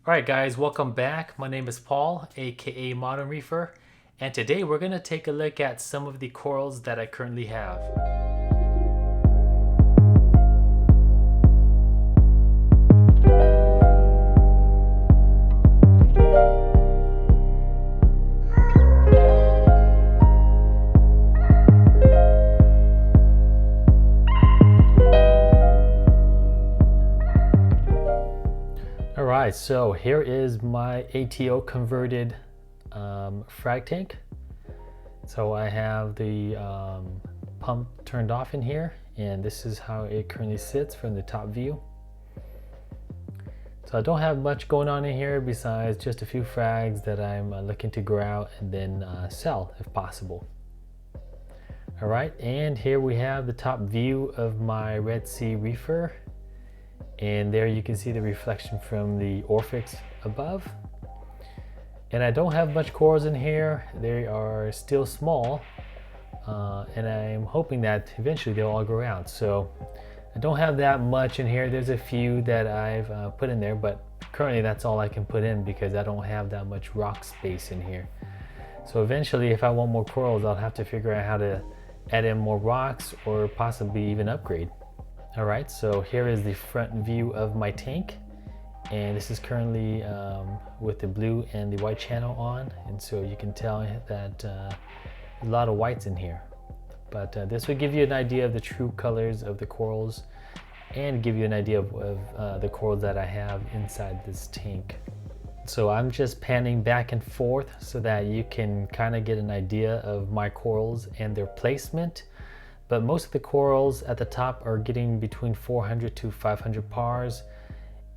Alright guys, welcome back. My name is Paul, aka Modern Reefer, and today we're going to take a look at some of the corals that I currently have. Alright, so here is my ATO converted frag tank. So I have the pump turned off in here, and this is how it currently sits from the top view. So I don't have much going on in here besides just a few frags that I'm looking to grow out and then sell if possible. Alright, and here we have the top view of my Red Sea Reefer. And there you can see the reflection from the Orphix above. And I don't have much corals in here. They are still small, and I'm hoping that eventually they'll all grow out. So I don't have that much in here. There's a few that I've put in there, but currently that's all I can put in because I don't have that much rock space in here. So eventually, if I want more corals, I'll have to figure out how to add in more rocks or possibly even upgrade. Alright, so here is the front view of my tank, and this is currently with the blue and the white channel on, and so you can tell that a lot of whites in here. But this will give you an idea of the true colors of the corals and give you an idea of the corals that I have inside this tank. So I'm just panning back and forth so that you can kind of get an idea of my corals and their placement. But most of the corals at the top are getting between 400 to 500 pars,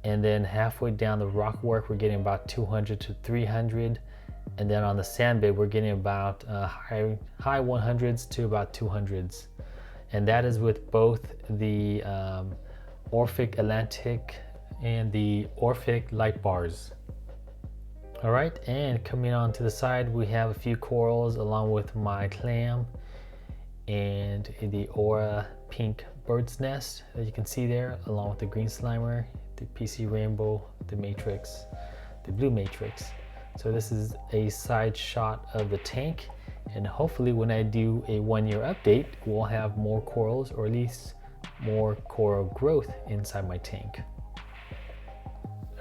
and then halfway down the rock work we're getting about 200 to 300, and then on the sand bed we're getting about high 100s to about 200s, and that is with both the Orphic Atlantic and the Orphic light bars. All right, and coming on to the side we have a few corals along with my clam and the Aura pink bird's nest that you can see there, along with the green slimer, the PC rainbow, the matrix, the blue matrix. So this is a side shot of the tank, and hopefully when I do a 1-year update we'll have more corals, or at least more coral growth inside my tank.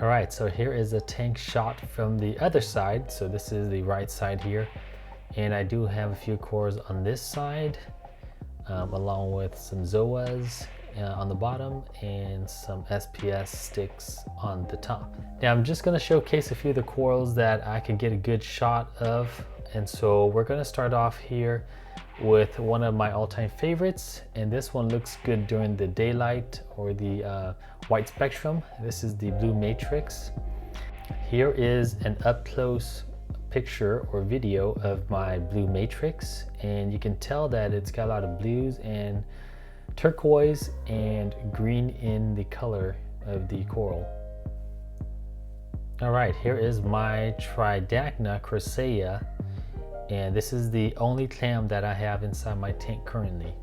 Alright, so here is a tank shot from the other side. So this is the right side here, and I do have a few corals on this side, along with some zoas on the bottom and some SPS sticks on the top. Now I'm just going to showcase a few of the corals that I could get a good shot of, and so we're going to start off here with one of my all-time favorites, and this one looks good during the daylight or the white spectrum. This is the blue matrix. Here is an up-close picture or video of my blue matrix, and you can tell that it's got a lot of blues and turquoise and green in the color of the coral. All right, here is my Tridacna crocea, and this is the only clam that I have inside my tank currently.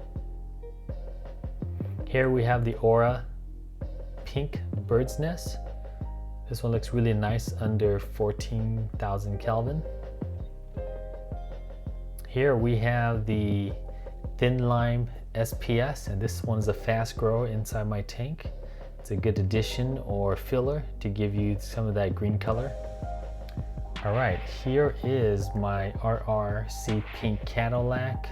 Here we have the Aura pink bird's nest. This one looks really nice under 14,000 Kelvin. Here we have the thin lime SPS, and this one's a fast grower inside my tank. It's a good addition or filler to give you some of that green color. All right, here is my RRC pink Cadillac.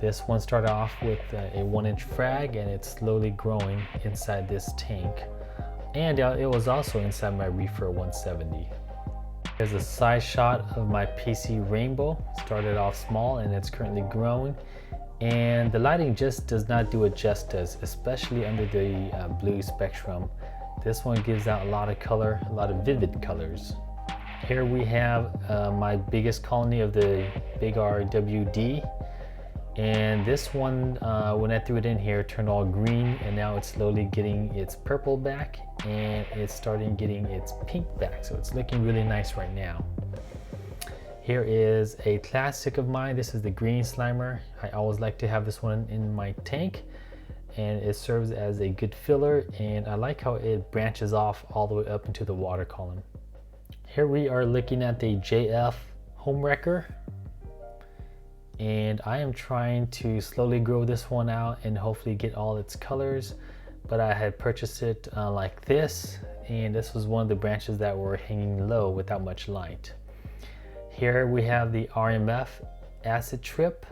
This one started off with a 1-inch frag, and it's slowly growing inside this tank. And it was also inside my Reefer 170. Here's a side shot of my PC rainbow. Started off small and it's currently growing. And the lighting just does not do it justice, especially under the blue spectrum. This one gives out a lot of color, a lot of vivid colors. Here we have my biggest colony of the Big RWD. And this one, when I threw it in here, turned all green, and now it's slowly getting its purple back, and it's starting getting its pink back. So it's looking really nice right now. Here is a classic of mine. This is the green slimer. I always like to have this one in my tank, and it serves as a good filler, and I like how it branches off all the way up into the water column. Here we are looking at the JF home wrecker, and I am trying to slowly grow this one out and hopefully get all its colors, but I had purchased it like this, and this was one of the branches that were hanging low without much light. Here we have the RMF acid trip.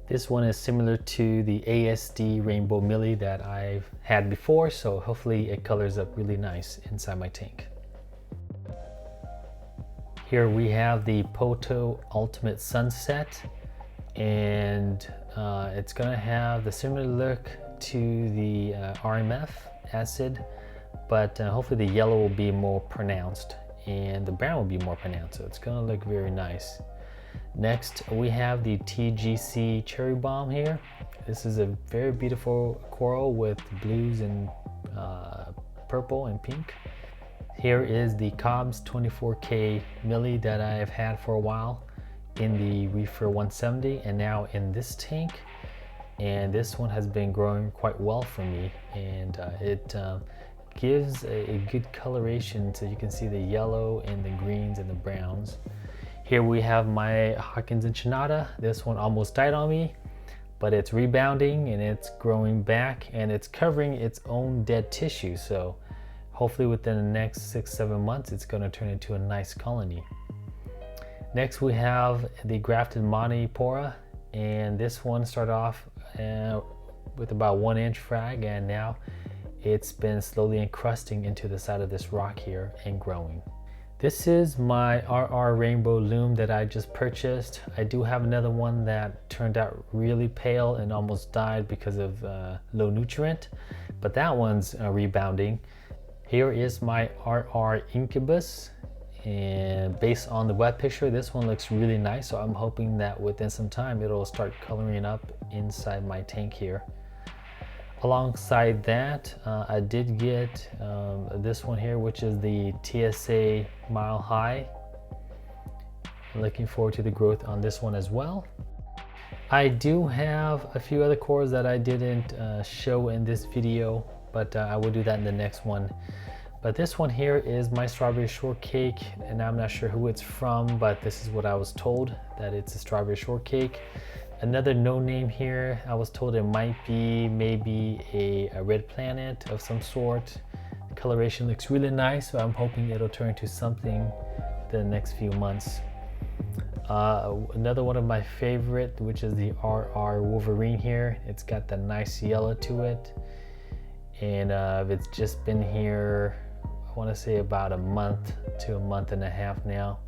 This one is similar to the ASD rainbow milli that I've had before, so hopefully it colors up really nice inside my tank. Here we have the Poto Ultimate Sunset, and it's gonna have the similar look to the RMF acid, but hopefully the yellow will be more pronounced and the brown will be more pronounced, so it's gonna look very nice. Next, we have the TGC Cherry Bomb here. This is a very beautiful coral with blues and purple and pink. Here is the Cobb's 24K milli that I've had for a while in the Reefer 170 and now in this tank. And this one has been growing quite well for me, and it gives a good coloration, so you can see the yellow and the greens and the browns. Here we have my Hawkins Enchilada. This one almost died on me, but it's rebounding and it's growing back and it's covering its own dead tissue. So hopefully within the next 6-7 months, it's going to turn into a nice colony. Next, we have the grafted Monte Pora, and this one started off with about 1 inch frag, and now it's been slowly encrusting into the side of this rock here and growing. This is my RR Rainbow Loom that I just purchased. I do have another one that turned out really pale and almost died because of low nutrient, but that one's rebounding. Here is my RR Incubus, and based on the web picture, this one looks really nice, so I'm hoping that within some time it'll start coloring up inside my tank here. Alongside that, I did get this one here, which is the TSA Mile High. Looking forward to the growth on this one as well. I do have a few other cores that I didn't show in this video, but I will do that in the next one. But this one here is my strawberry shortcake, and I'm not sure who it's from, but this is what I was told, that it's a strawberry shortcake. Another no name here, I was told it might be maybe a red planet of some sort. The coloration looks really nice, so I'm hoping it'll turn into something the next few months. Another one of my favorite, which is the RR Wolverine here. It's got the nice yellow to it, and it's just been here, I want to say about a month to a month and a half now.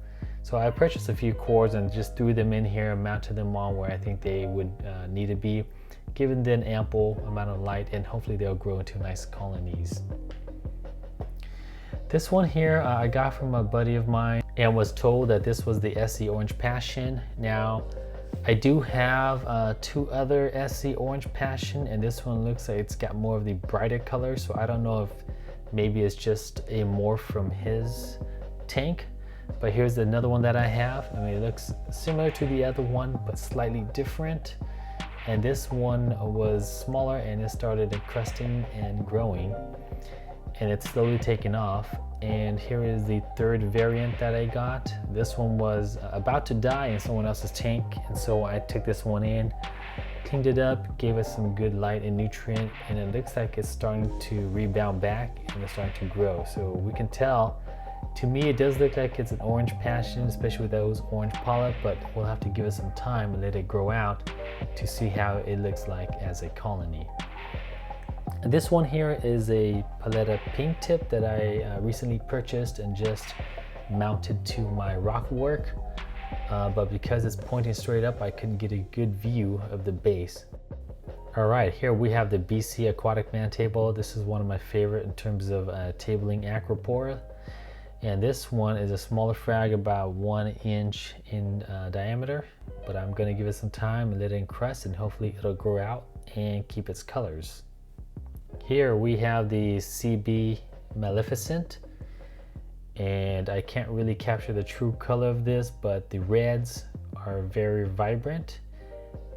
So I purchased a few cores and just threw them in here, mounted them on where I think they would need to be, giving them ample amount of light, and hopefully they'll grow into nice colonies. This one here I got from a buddy of mine and was told that this was the SC Orange Passion. Now I do have 2 other SC Orange Passion, and this one looks like it's got more of the brighter color, so I don't know if maybe it's just a morph from his tank. But here's another one that I have. I mean, it looks similar to the other one, but slightly different. And this one was smaller and it started encrusting and growing, and it's slowly taken off. And here is the 3rd variant that I got. This one was about to die in someone else's tank, and so I took this one in, cleaned it up, gave it some good light and nutrient, and it looks like it's starting to rebound back and it's starting to grow. So we can tell, to me it does look like it's an orange passion, especially with those orange polyp, but we'll have to give it some time and let it grow out to see how it looks like as a colony. And this one here is a Paletta pink tip that I recently purchased and just mounted to my rock work, but because it's pointing straight up, I couldn't get a good view of the base. All right, here we have the BC Aquatic Man table. This is one of my favorite in terms of tabling Acropora. And this one is a smaller frag, about 1 inch in diameter, but I'm gonna give it some time and let it encrust, and hopefully it'll grow out and keep its colors. Here we have the CB Maleficent, and I can't really capture the true color of this, but the reds are very vibrant,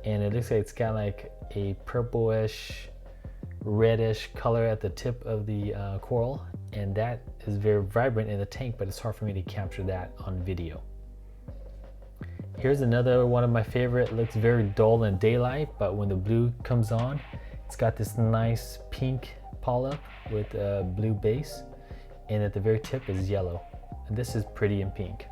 and it looks like it's got like a purplish reddish color at the tip of the coral, and that is very vibrant in the tank, but it's hard for me to capture that on video. Here's another one of my favorite. It looks very dull in daylight, but when the blue comes on, it's got this nice pink polyp with a blue base, and at the very tip is yellow. And this is pretty in pink.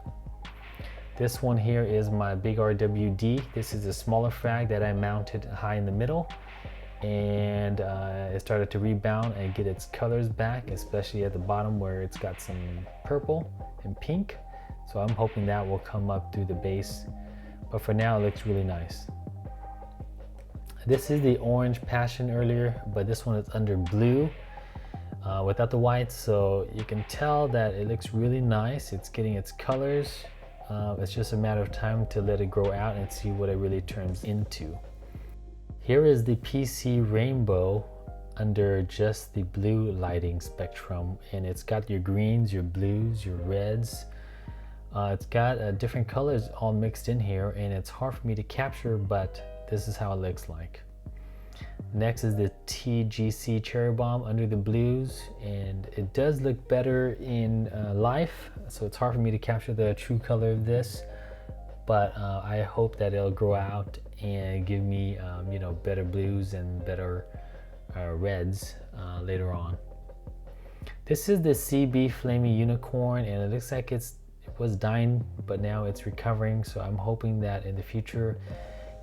This one here is my big RWD. This is a smaller frag that I mounted high in the middle, and it started to rebound and get its colors back, especially at the bottom where it's got some purple and pink. So I'm hoping that will come up through the base, but for now it looks really nice. This is the orange passion earlier, but this one is under blue without the white, so you can tell that it looks really nice. It's getting its colors. It's just a matter of time to let it grow out and see what it really turns into. Here is the PC Rainbow under just the blue lighting spectrum, and it's got your greens, your blues, your reds. It's got different colors all mixed in here, and it's hard for me to capture, but this is how it looks like. Next is the TGC Cherry Bomb under the blues, and it does look better in life, so it's hard for me to capture the true color of this, but I hope that it'll grow out and give me you know, better blues and better reds later on. This is the CB Flamey Unicorn, and it looks like it was dying, but now it's recovering, so I'm hoping that in the future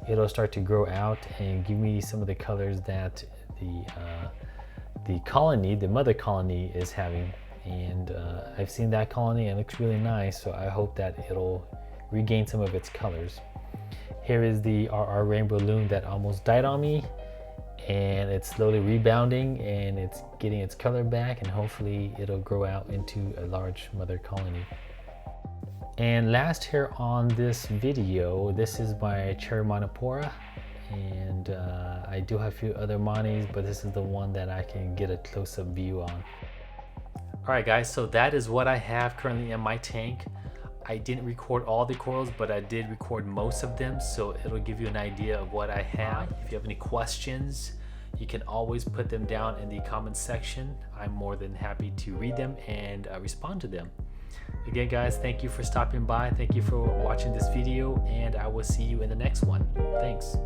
it'll start to grow out and give me some of the colors that the colony, the mother colony, is having. And I've seen that colony and it looks really nice, so I hope that it'll regain some of its colors. Here is the RR Rainbow Loon that almost died on me, and it's slowly rebounding and it's getting its color back, and hopefully it'll grow out into a large mother colony. And last here on this video, this is my Cherry Monopora, and I do have a few other monis, but this is the one that I can get a close-up view on. Alright guys, so that is what I have currently in my tank. I didn't record all the corals, but I did record most of them, so it'll give you an idea of what I have. If you have any questions, you can always put them down in the comments section. I'm more than happy to read them and respond to them. Again guys, thank you for stopping by, thank you for watching this video, and I will see you in the next one. Thanks.